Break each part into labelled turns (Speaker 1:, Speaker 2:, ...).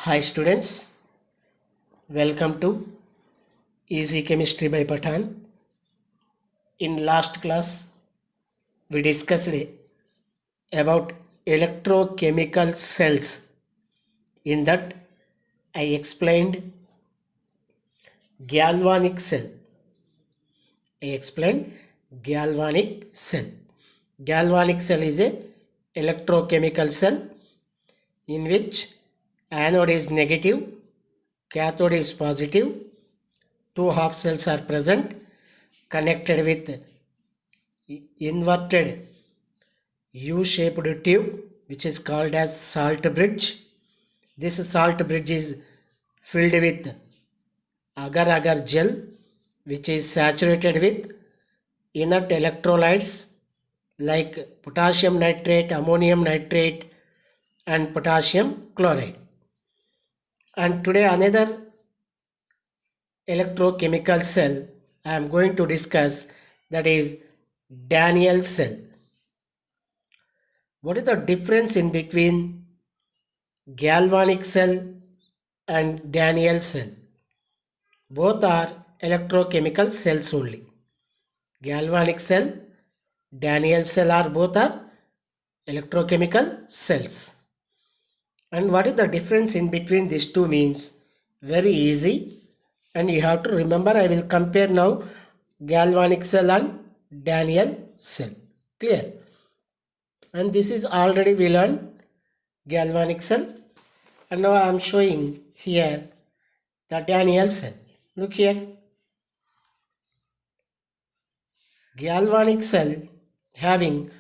Speaker 1: Hi students, welcome to Easy Chemistry by Pathan. In last class, we discussed about electrochemical cells. In that, I explained galvanic cell. I explained galvanic cell. Galvanic cell is a electrochemical cell in which anode is negative, cathode is positive, two half cells are present connected with inverted U-shaped tube which is called as salt bridge. This salt bridge is filled with agar-agar gel which is saturated with inert electrolytes like potassium nitrate, ammonium nitrate and potassium chloride. And today another electrochemical cell I am going to discuss, that is Daniell cell. What is the difference in between galvanic cell and Daniell cell? Both are electrochemical cells only. Galvanic cell, Daniell cell are both are electrochemical cells. And what is the difference in between these two means? Very easy. And you have to remember, I will compare now galvanic cell and Daniell cell. Clear? And this is already we learned galvanic cell. And now I am showing here the Daniell cell. Look here. Galvanic cell having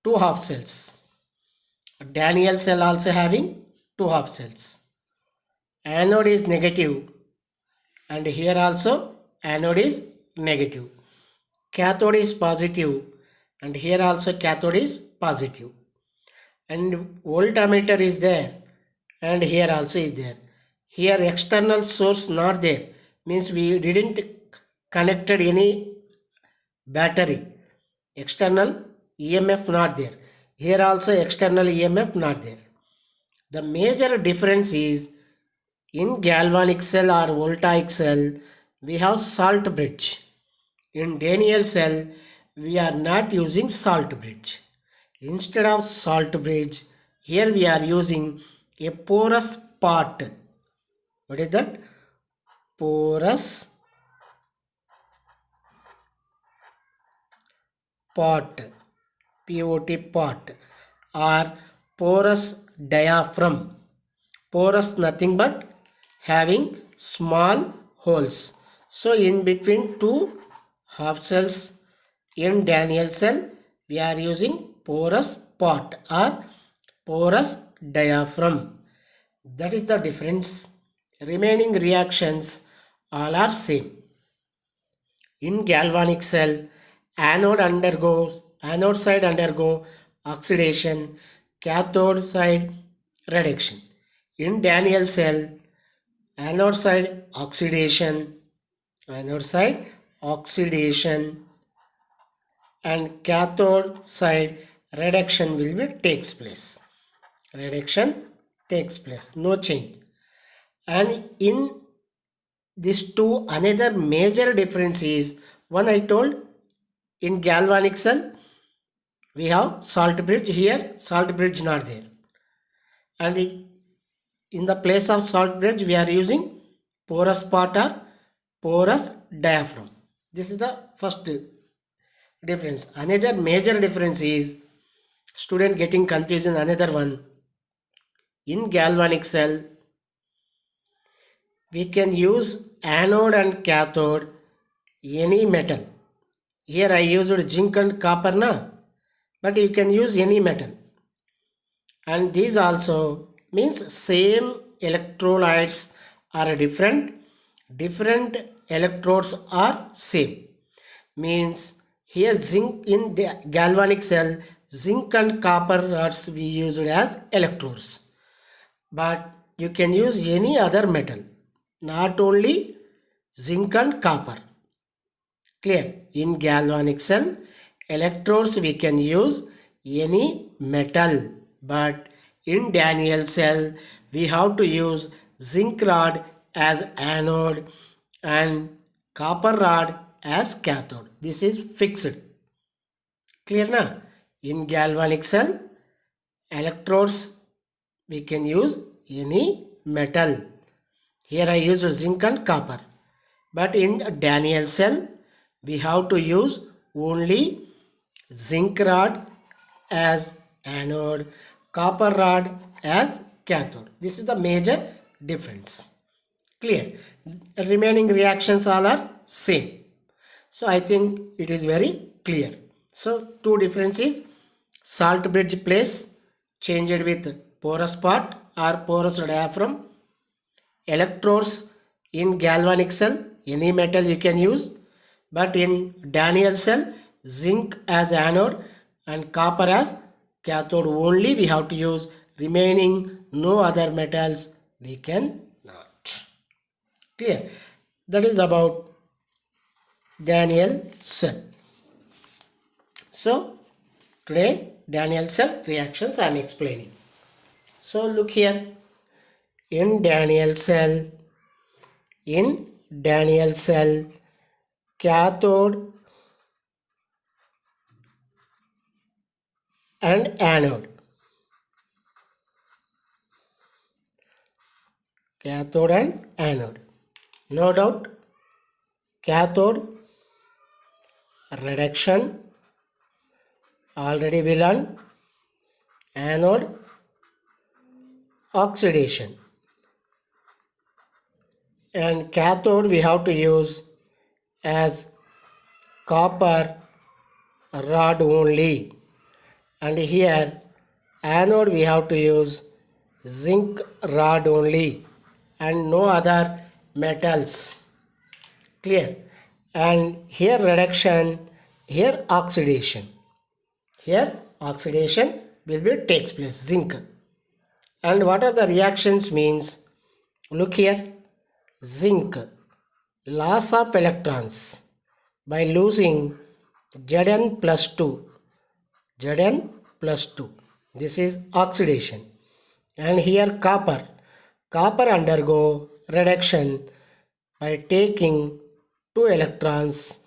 Speaker 1: two half cells. Daniell cell also having two half cells. Anode is negative and here also anode is negative. Cathode is positive and here also cathode is positive. And voltmeter is there and here also is there. Here external source not there, means we didn't connected any battery. External EMF not there. Here also external EMF not there. The major difference is in galvanic cell or voltaic cell we have salt bridge. In Daniell cell we are not using salt bridge. Instead of salt bridge, here we are using a porous pot. What is that? Porous pot, POT pot, or porous diaphragm. Porous nothing but having small holes. So in between two half cells in Daniell cell we are using porous pot or porous diaphragm. That is the difference. Remaining reactions all are same. In galvanic cell, anode side undergo oxidation, cathode side reduction. In Daniell cell, anode side oxidation and cathode side reduction takes place. No change. And in these two, another major difference is, one I told, in galvanic cell we have salt bridge, here salt bridge not there. And in the place of salt bridge we are using porous pot or porous diaphragm. This is the first difference. Another major difference is, student getting confusion, another one. In galvanic cell we can use anode and cathode any metal. Here I used zinc and copper but you can use any metal. And these also means same electrolytes are different electrodes are same. Means here zinc, in the galvanic cell zinc and copper are we used as electrodes, but you can use any other metal, not only zinc and copper. Clear? In galvanic cell electrodes we can use any metal, but in Daniell cell we have to use zinc rod as anode and copper rod as cathode. This is fixed. Clear na? In galvanic cell, electrodes we can use any metal. Here I use zinc and copper. But in Daniell cell, we have to use only zinc rod as anode, copper rod as cathode. This is the major difference. Clear? Remaining reactions all are same. So I think it is very clear. So two differences: salt bridge place changed with porous part or porous diaphragm. Electrodes in galvanic cell, any metal you can use, but in Daniell cell, zinc as anode and copper as cathode only we have to use. Remaining no other metals we can not. Clear? That is about Daniell cell. So today Daniell cell reactions I am explaining. So look here. In Daniell cell, cathode and anode. Cathode and anode. No doubt, cathode reduction already we learned. Anode oxidation. And cathode we have to use as copper rod only, and here anode we have to use zinc rod only and no other metals. Clear? And here reduction, here oxidation. Here oxidation will be takes place, zinc. And what are the reactions means? Look here. Zinc, loss of electrons by losing Zn plus 2. Zn plus 2. This is oxidation. And here copper. Copper undergo reduction by taking 2 electrons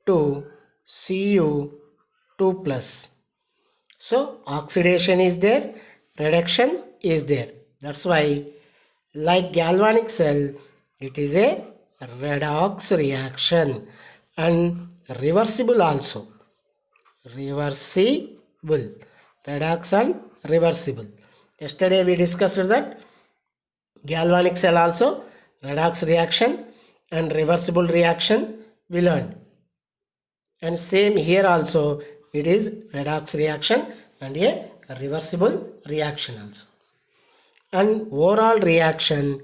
Speaker 1: to Cu2 plus. So oxidation is there, reduction is there. That's why like galvanic cell, it is a redox reaction and reversible also. Reversible. Redox and reversible. Yesterday we discussed that galvanic cell also redox reaction and reversible reaction we learned. And same here also it is redox reaction and a reversible reaction also. And overall reaction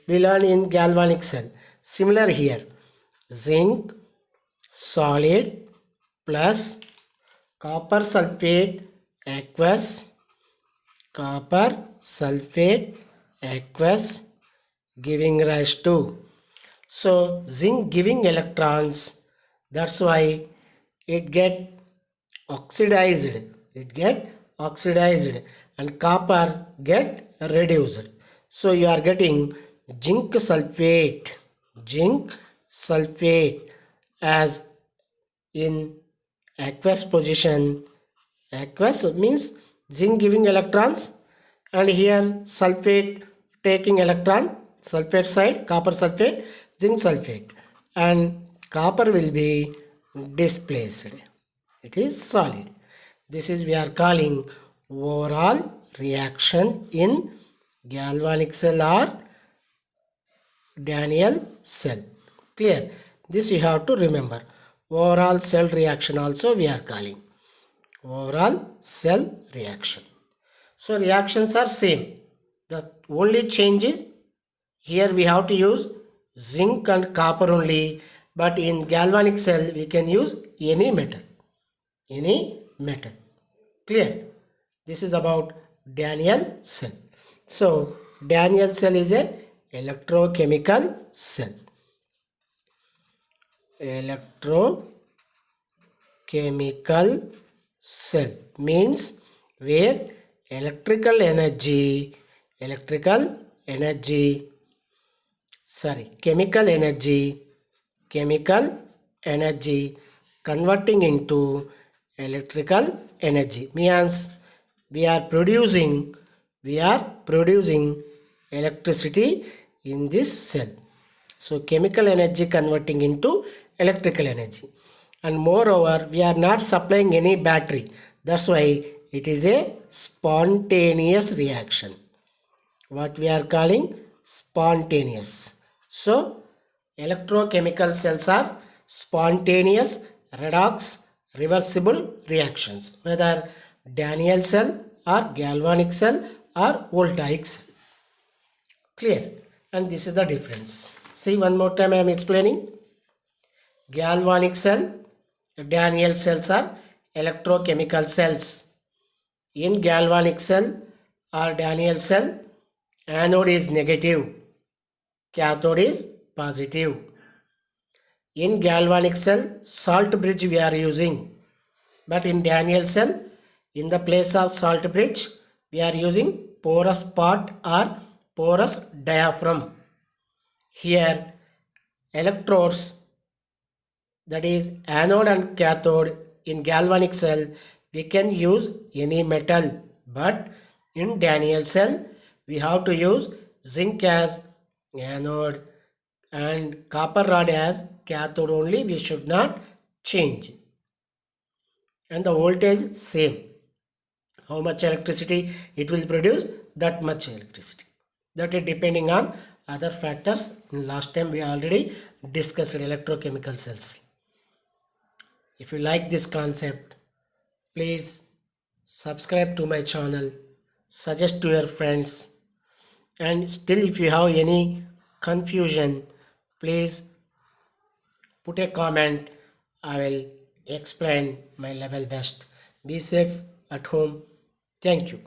Speaker 1: we learn in galvanic cell. Similar here, zinc solid plus copper sulfate aqueous, giving rise to. So zinc giving electrons, that's why it get oxidized, and copper get reduced. So you are getting zinc sulfate as in aqueous position. Aqueous means zinc giving electrons, and here sulfate taking electron, sulfate side, copper sulfate, zinc sulfate, and copper will be displaced. It is solid. This is we are calling overall reaction in galvanic cell or Daniell cell. Clear? This you have to remember. Overall cell reaction also we are calling overall cell reaction. So reactions are same. The only change is here we have to use zinc and copper only, but in galvanic cell we can use any metal. Clear? This is about Daniell cell. So Daniell cell is a electrochemical cell. Electrochemical cell means where electrical energy electrical energy, chemical energy converting into electrical energy means we are producing electricity in this cell. So chemical energy converting into electrical energy, and moreover we are not supplying any battery. That's why it is a spontaneous reaction. What we are calling spontaneous. So electrochemical cells are spontaneous redox reversible reactions, whether Daniell cell or galvanic cell or voltaic cell. Clear? And this is the difference. See, one more time I am explaining. Galvanic cell, Daniell cells are electrochemical cells. In galvanic cell or Daniell cell, anode is negative, cathode is positive. In galvanic cell, salt bridge we are using, but in Daniell cell, in the place of salt bridge, we are using porous pot or porous diaphragm. Here, electrodes, that is anode and cathode, in galvanic cell we can use any metal, but in Daniell cell we have to use zinc as anode and copper rod as cathode only. We should not change, and the voltage same. How much electricity it will produce, that much electricity. That is depending on other factors. Last time we already discussed electrochemical cells. If you like this concept, please subscribe to my channel, suggest to your friends, and still if you have any confusion, please put a comment. I will explain my level best. Be safe at home. Thank you.